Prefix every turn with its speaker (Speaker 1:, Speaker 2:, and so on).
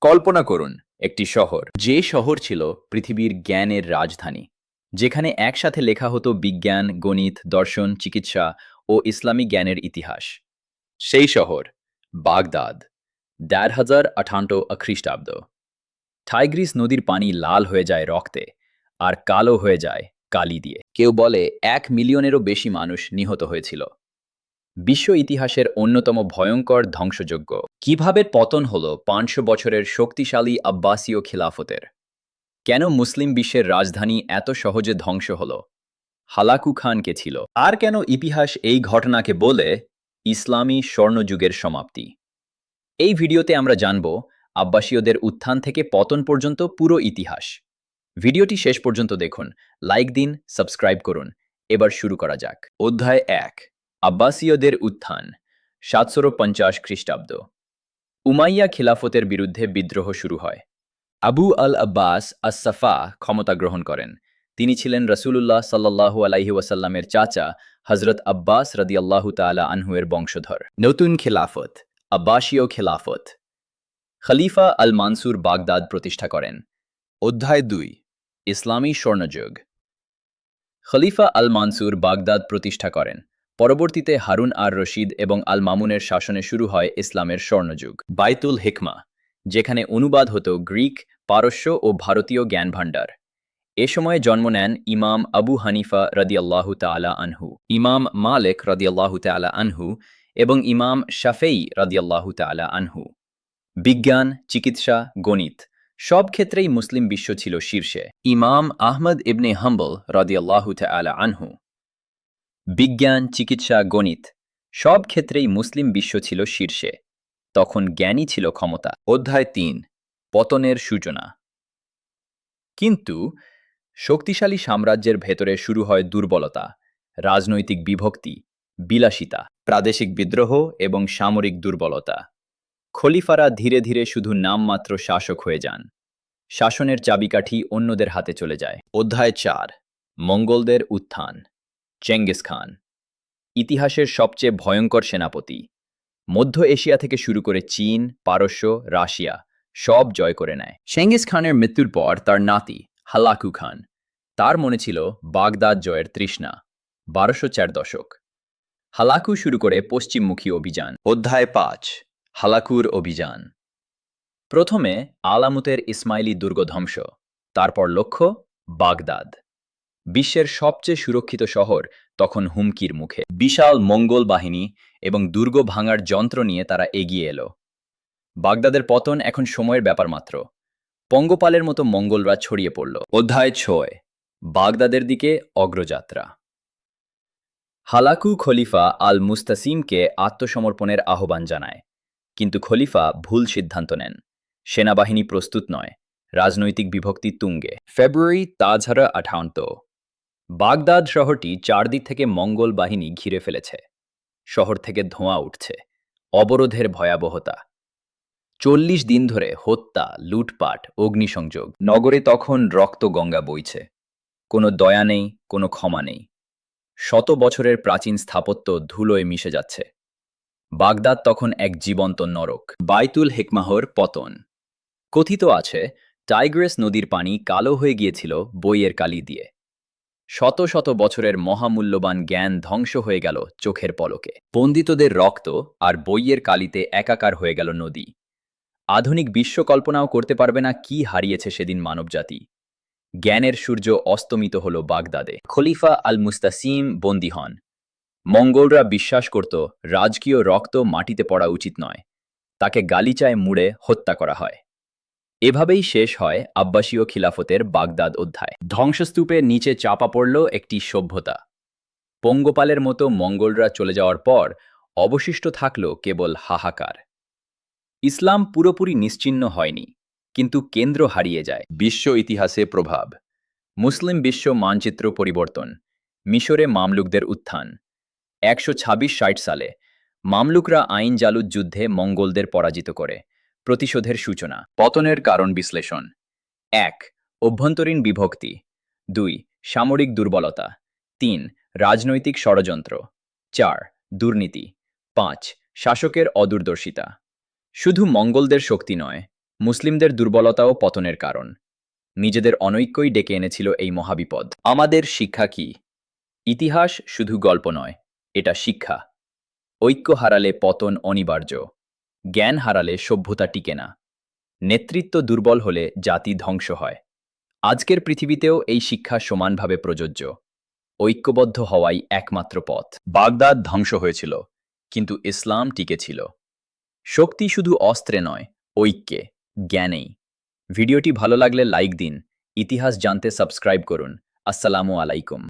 Speaker 1: কল্পনা করুন একটি শহর, যে শহর ছিল পৃথিবীর জ্ঞানের রাজধানী, যেখানে একসাথে লেখা হতো বিজ্ঞান, গণিত, দর্শন, চিকিৎসা ও ইসলামী জ্ঞানের ইতিহাস। সেই শহর বাগদাদ, ১৫৫৮ খ্রিস্টাব্দ। টাইগ্রিস নদীর পানি লাল হয়ে যায় রক্তে, আর কালো হয়ে যায় কালি দিয়ে। কেউ বলে ১ মিলিয়নেরও বেশি মানুষ নিহত হয়েছিল। বিশ্ব ইতিহাসের অন্যতম ভয়ঙ্কর ধ্বংসযজ্ঞ। কিভাবে পতন হলো ৫০০ বছরের শক্তিশালী আব্বাসীয় খিলাফতের? কেন মুসলিম বিশ্বের রাজধানী এত সহজে ধ্বংস হল? হালাকু খান কে ছিল? আর কেন ইতিহাস এই ঘটনাকে বলে ইসলামী স্বর্ণযুগের সমাপ্তি? এই ভিডিওতে আমরা জানব আব্বাসীয়দের উত্থান থেকে পতন পর্যন্ত পুরো ইতিহাস। ভিডিওটি শেষ পর্যন্ত দেখুন, লাইক দিন, সাবস্ক্রাইব করুন। এবার শুরু করা যাক। অধ্যায় ১, আব্বাসীয়দের উত্থান, ৭৫০ খ্রিস্টাব্দ। উমাইয়া খিলাফতের বিরুদ্ধে বিদ্রোহ শুরু হয়। আবু আল আব্বাস আস-সাফা ক্ষমতা গ্রহণ করেন। তিনি ছিলেন রাসূলুল্লাহ সাল্লাল্লাহু আলাইহি ওয়াসাল্লামের চাচা হযরত আব্বাস রাদিয়াল্লাহু তাআলা আনহু এর বংশধর। নতুন খিলাফত, আব্বাসীয় খিলাফত। খলিফা আল মানসুর বাগদাদ প্রতিষ্ঠা করেন। অধ্যায় ২, ইসলামী স্বর্ণযুগ। খলিফা আল মানসুর বাগদাদ প্রতিষ্ঠা করেন। পরবর্তীতে হারুন আর রশিদ এবং আল মামুনের শাসনে শুরু হয় ইসলামের স্বর্ণযুগ। বাইতুল হিকমা, যেখানে অনুবাদ হতো গ্রিক, পারস্য ও ভারতীয় জ্ঞানভাণ্ডার। এ সময়ে জন্ম নেন ইমাম আবু হানিফা রাদিয়াল্লাহু তাআলা আনহু, ইমাম মালিক রাদিয়াল্লাহু তাআলা আনহু এবং ইমাম শাফেঈ রাদিয়াল্লাহু তাআলা আনহু। বিজ্ঞান, চিকিৎসা, গণিত সব ক্ষেত্রেই মুসলিম বিশ্ব ছিল শীর্ষে। ইমাম আহমদ ইবনে হাম্বল রাদিয়াল্লাহু তাআলা আনহু। বিজ্ঞান, চিকিৎসা, গণিত সব ক্ষেত্রেই মুসলিম বিশ্ব ছিল শীর্ষে। তখন জ্ঞানই ছিল ক্ষমতা। অধ্যায় ৩, পতনের সূচনা। কিন্তু শক্তিশালী সাম্রাজ্যের ভেতরে শুরু হয় দুর্বলতা, রাজনৈতিক বিভক্তি, বিলাসিতা, প্রাদেশিক বিদ্রোহ এবং সামরিক দুর্বলতা। খলিফারা ধীরে ধীরে শুধু নামমাত্র শাসক হয়ে যান। শাসনের চাবিকাঠি অন্যদের হাতে চলে যায়। অধ্যায় ৪, মঙ্গোলদের উত্থান, চেঙ্গিস খান। ইতিহাসের সবচেয়ে ভয়ঙ্কর সেনাপতি। মধ্য এশিয়া থেকে শুরু করে চীন, পারস্য, রাশিয়া সব জয় করে নেয়। চেঙ্গিস খানের মৃত্যুর পর তার নাতি হালাকু খান, তার মনে ছিল বাগদাদ জয়ের তৃষ্ণা। ১২০৪ দশক। হালাকু শুরু করে পশ্চিমমুখী অভিযান। অধ্যায় ৫, হালাকুর অভিযান। প্রথমে আলামুতের ইসমাইলি দুর্গ ধ্বংস, তারপর লক্ষ্য বাগদাদ। বিশ্বের সবচেয়ে সুরক্ষিত শহর তখন হুমকির মুখে। বিশাল মঙ্গোল বাহিনী এবং দুর্গ ভাঙার যন্ত্র নিয়ে তারা এগিয়ে এলো। বাগদাদের পতন এখন সময়ের ব্যাপার মাত্র। পঙ্গপালের মতো মঙ্গোলরা ছড়িয়ে পড়ল। অধ্যায় ৬, বাগদাদের দিকে অগ্রযাত্রা। হালাকু খলিফা আল মুস্তাসিমকে আত্মসমর্পণের আহ্বান জানায়, কিন্তু খলিফা ভুল সিদ্ধান্ত নেন। সেনাবাহিনী প্রস্তুত নয়, রাজনৈতিক বিভক্তি তুঙ্গে। ফেব্রুয়ারি ১৩৫৮। বাগদাদ শহরটি চারদিক থেকে মঙ্গোল বাহিনী ঘিরে ফেলেছে। শহর থেকে ধোঁয়া উঠছে, অবরোধের ভয়াবহতা। ৪০ দিন ধরে হত্যা, লুটপাট, অগ্নিসংযোগ। নগরে তখন রক্ত গঙ্গা বইছে। কোনো দয়া নেই, কোনো ক্ষমা নেই। শত বছরের প্রাচীন স্থাপত্য ধুলোয় মিশে যাচ্ছে। বাগদাদ তখন এক জীবন্ত নরক। বাইতুল হিকমাহর পতন। কথিত আছে টাইগ্রিস নদীর পানি কালো হয়ে গিয়েছিল বইয়ের কালি দিয়ে। শত শত বছরের মহামূল্যবান জ্ঞান ধ্বংস হয়ে গেল চোখের পলকে। পণ্ডিতদের রক্ত আর বইয়ের কালিতে একাকার হয়ে গেল নদী। আধুনিক বিশ্ব কল্পনাও করতে পারবে না কি হারিয়েছে সেদিন মানবজাতি। জ্ঞানের সূর্য অস্তমিত হল বাগদাদে। খলিফা আল মুস্তাসিম বন্দী হন। মঙ্গোলরা বিশ্বাস করত রাজকীয় রক্ত মাটিতে পড়া উচিত নয়। তাকে গালিচায় মুড়ে হত্যা করা হয়। এভাবেই শেষ হয় আব্বাসীয় খিলাফতের বাগদাদ অধ্যায়। ধ্বংসস্তূপের নিচে চাপা পড়ল একটি সভ্যতা। পঙ্গপালের মতো মঙ্গোলরা চলে যাওয়ার পর অবশিষ্ট থাকল কেবল হাহাকার। ইসলাম পুরোপুরি নিশ্চিহ্ন হয়নি, কিন্তু কেন্দ্র হারিয়ে যায়। বিশ্ব ইতিহাসে প্রভাব। মুসলিম বিশ্ব মানচিত্র পরিবর্তন। মিশরে মামলুকদের উত্থান। ১২৬-৬০ সালে মামলুকরা আইন জালুদ যুদ্ধে মঙ্গোলদের পরাজিত করে। প্রতিশোধের সূচনা। পতনের কারণ বিশ্লেষণ। ১, অভ্যন্তরীণ বিভক্তি। ২, সামরিক দুর্বলতা। ৩, রাজনৈতিক ষড়যন্ত্র। ৪, দুর্নীতি। ৫, শাসকের অদূরদর্শিতা। শুধু মঙ্গোলদের শক্তি নয়, মুসলিমদের দুর্বলতাও পতনের কারণ। নিজেদের অনৈক্যই ডেকে এনেছিল এই মহাবিপদ। আমাদের শিক্ষা কি? ইতিহাস শুধু গল্প নয়, এটা শিক্ষা। ঐক্য হারালে পতন অনিবার্য। জ্ঞান হারালে সভ্যতা টিকে না। নেতৃত্ব দুর্বল হলে জাতি ধ্বংস হয়। আজকের পৃথিবীতেও এই শিক্ষা সমানভাবে প্রযোজ্য। ঐক্যবদ্ধ হওয়াই একমাত্র পথ। বাগদাদ ধ্বংস হয়েছিল, কিন্তু ইসলাম টিকেছিল। শক্তি শুধু অস্ত্রে নয়, ঐক্যে, জ্ঞানেই। ভিডিওটি ভালো লাগলে লাইক দিন। ইতিহাস জানতে সাবস্ক্রাইব করুন। আসসালামু আলাইকুম।